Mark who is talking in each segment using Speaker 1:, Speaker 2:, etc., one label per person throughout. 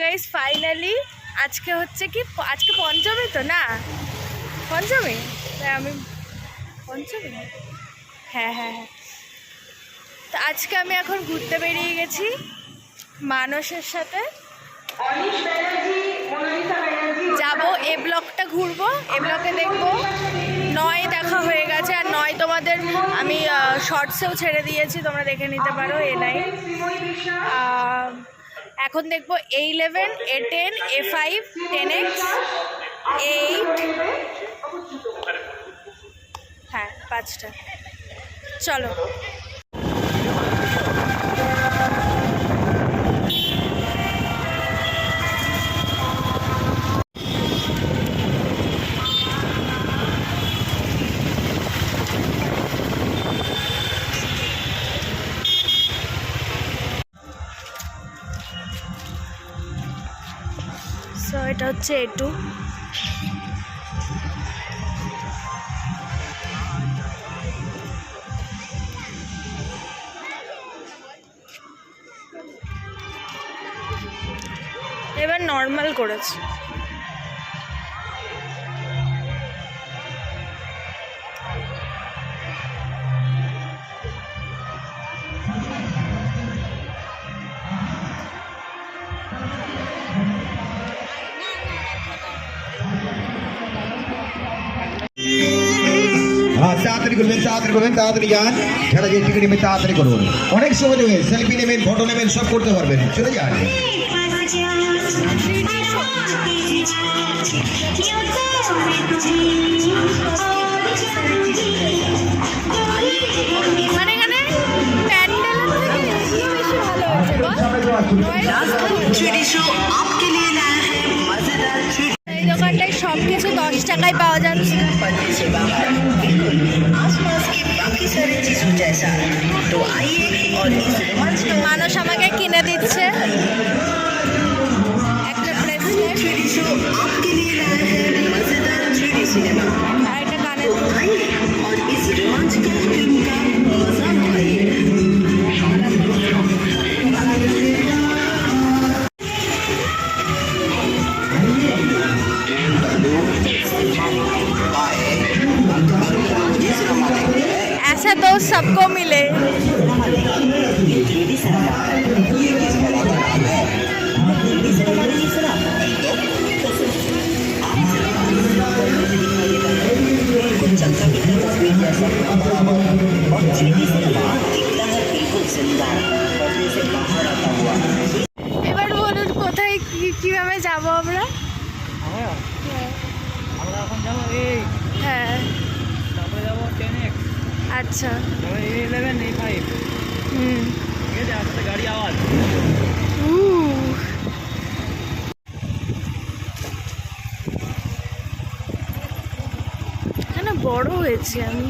Speaker 1: Guys finally আজকে হচ্ছে কি আজকে পঞ্চমী তো না পঞ্চমী আমি পঞ্চমী হ্যাঁ হ্যাঁ হ্যাঁ তো আজকে আমি এখন ঘুরতে বেরিয়ে গেছি মানসের সাথে যাব এ ব্লকটা ঘুরবো এ ব্লকে দেখবো নয় দেখা হয়ে গেছে আর নয় তোমাদের আমি শর্টসেও ছেড়ে দিয়েছি তোমরা দেখে নিতে পারো A9 এখন দেখবো A11 A10 A5 10X 8 হ্যাঁ 5টা চলো সো এটা হচ্ছে A2 এবার নর্মাল করেছে
Speaker 2: তাড়াতাড়ি যান ছেড়ে যে টিকিট নেবেন তাড়াতাড়ি করুন অনেক সময় দেবেন সেলফি নেবেন ফটো নেবেন সব করতে পারবেন চলে যান
Speaker 1: মানে এখানে প্যান্ডেল এই দোকানটায় সব কিছু 10 টাকায় পাওয়া যাচ্ছে মানুষ আমাকে কিনে দিচ্ছে একটা ব্রেসলেট আর একটা কানের ऐसा तो सबको मिले এবার বলুন কোথায় কিভাবে যাব আমরা
Speaker 3: এখন যাবো এই
Speaker 1: হ্যাঁ
Speaker 3: তারপরে যাবো 10X
Speaker 1: আচ্ছা
Speaker 3: তারপরে A11 A5 ঠিক আছে আসতে গাড়ি আওয়াজ
Speaker 1: এখানে বড় হয়েছে আমি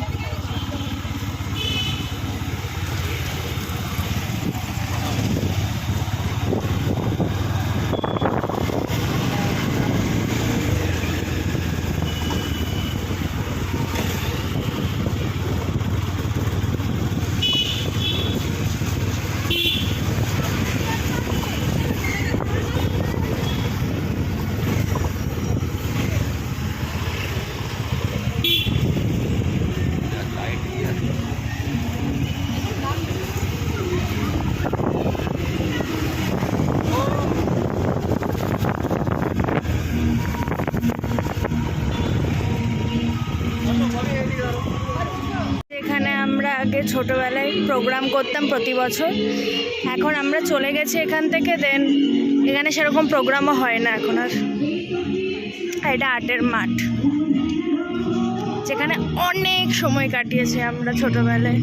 Speaker 1: এখানে আমরা আগে ছোটবেলায় প্রোগ্রাম করতাম প্রতি বছর এখন আমরা চলে গেছি এখান থেকে দেন এখানে সেরকম প্রোগ্রামও হয় না এখন আর এটা আর্টের মাঠ যেখানে অনেক সময় কাটিয়েছি আমরা ছোটবেলায়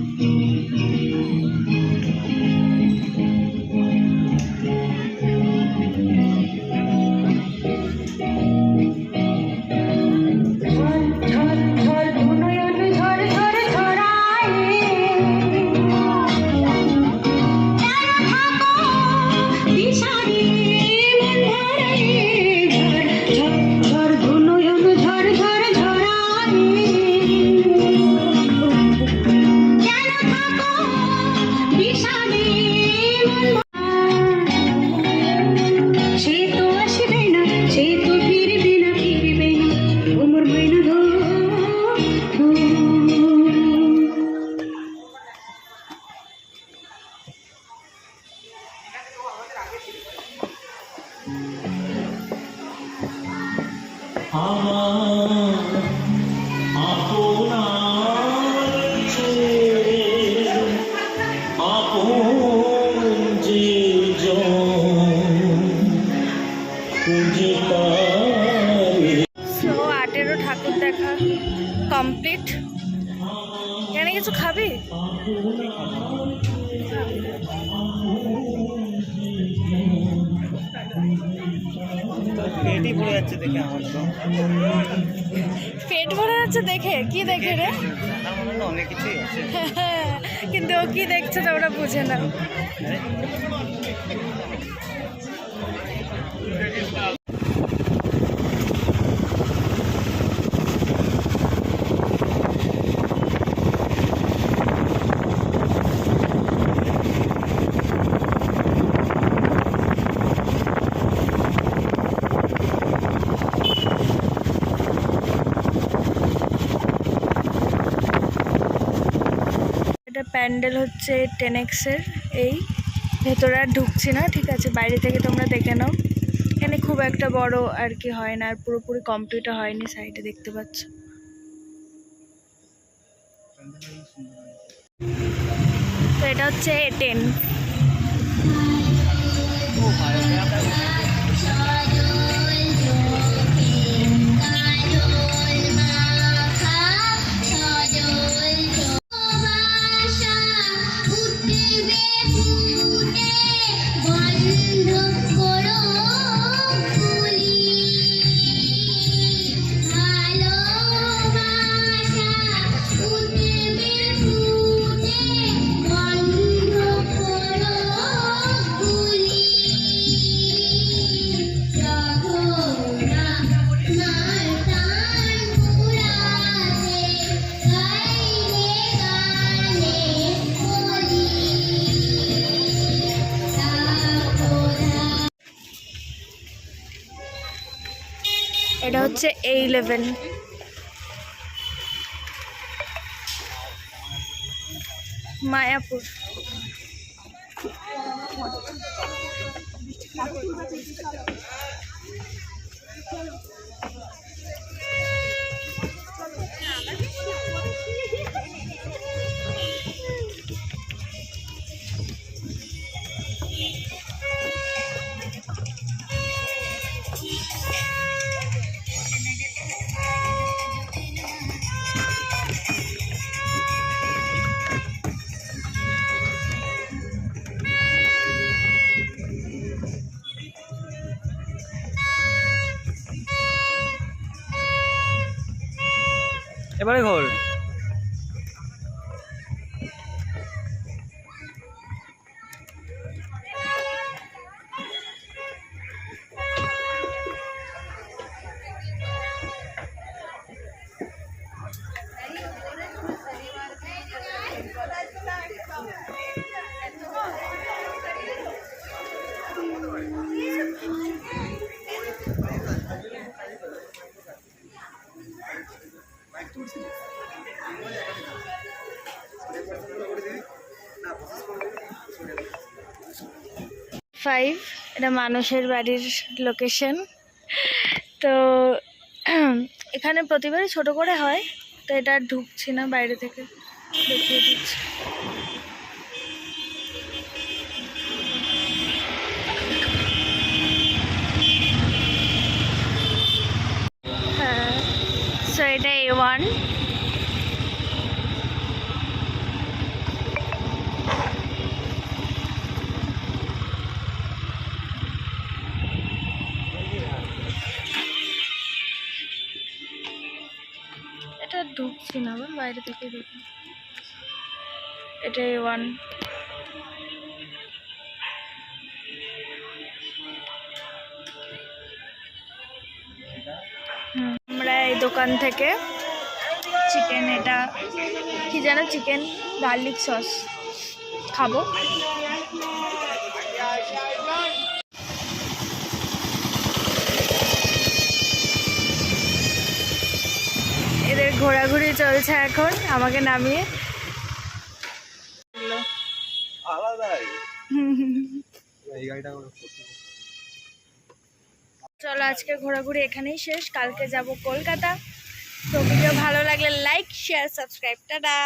Speaker 1: সো 8-এরও ঠাকুর দেখা কমপ্লিট। এখানে কিছু খাবি?
Speaker 3: পেটই ভরে যাচ্ছে দেখে আমার তো।
Speaker 1: পেট ভরে যাচ্ছে দেখে? কি দেখে রে?
Speaker 3: আমার মনে হয় না অনেক কিছুই আছে।
Speaker 1: কিন্তু ও কি দেখছে তোমরা বুঝে নাও। এটা প্যান্ডেল হচ্ছে 10X-এর। এই ভেতরে আর ঢুকছি না, ঠিক আছে, বাইরে থেকে তোমরা দেখে নাও। এখানে খুব একটা বড় আর কি হয় না, আর পুরোপুরি কমপ্লিট হয়নি। সাইডে দেখতে পাচ্ছ। তো এটা হচ্ছে 10। এটা হচ্ছে A11। মায়াপুর।
Speaker 3: এবারে ঘর
Speaker 1: ফাইভ। এটা মানুষের বাড়ির লোকেশন। তো এখানে প্রতিবারই ছোট করে হয়, তো এটা আর ঢুকছি না, বাইরে থেকে দেখিয়ে দিচ্ছি। হ্যাঁ, সো এটা A1। এটা ঢুকছি না, আবার বাইরে থেকে দেখি। এটা A1। আমরা এই দোকান থেকে চিকেন, এটা কি যেন, চিকেন গার্লিক সস খাবো। এদের ঘোরাঘুরি চলছে এখন, আমাকে নামিয়ে।
Speaker 3: আলাদাই
Speaker 1: চলো আজকে ঘোরাঘুরি এখানেই শেষ, কালকে যাব কলকাতা। তো ভিডিও ভালো লাগলে লাইক শেয়ার সাবস্ক্রাইব, টাটা।